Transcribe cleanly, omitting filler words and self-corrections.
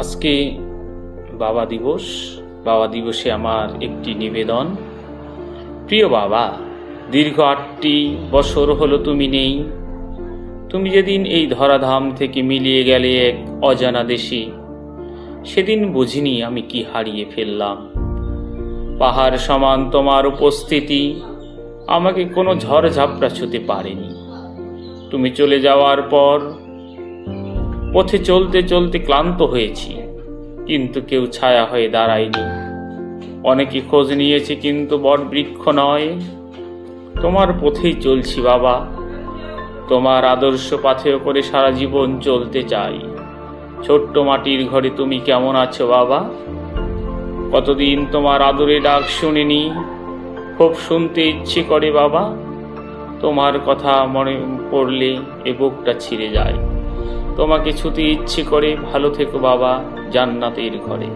আজকে বাবা দিবস। বাবা দিবসে আমার একটি নিবেদন। প্রিয় বাবা, দীর্ঘ 8টি বছর হলো তুমি নেই। তুমি যেদিন এই ধরাধাম থেকে মিলিয়ে গেলে এক অজানা দেশে, সেদিন বুঝিনি আমি কি হারিয়ে ফেললাম। পাহাড় সমান তোমার উপস্থিতি আমাকে কোনো ঝড়ঝাপটা ছুঁতে পারেনি। তুমি চলে যাওয়ার পর পথে চলতে চলতে ক্লান্ত হয়েছি, কিন্তু কেউ ছায়া হয়ে দাঁড়ায়নি। অনেকে খোঁজ নিয়েছে, কিন্তু বটবৃক্ষ নয়। তোমার পথেই চলছি বাবা, তোমার আদর্শ পাথেয় করে সারা জীবন চলতে চাই। ছোট্ট মাটির ঘরে তুমি কেমন আছো বাবা? কতদিন তোমার আদরে ডাক শুনিনি, খুব শুনতে ইচ্ছে করে বাবা। তোমার কথা মনে পড়লে এ বুকটা ছিঁড়ে যায়। তোমাকে ছুতে ইচ্ছে করে, ভালো থেকো বাবা জান্নাতের ঘরে।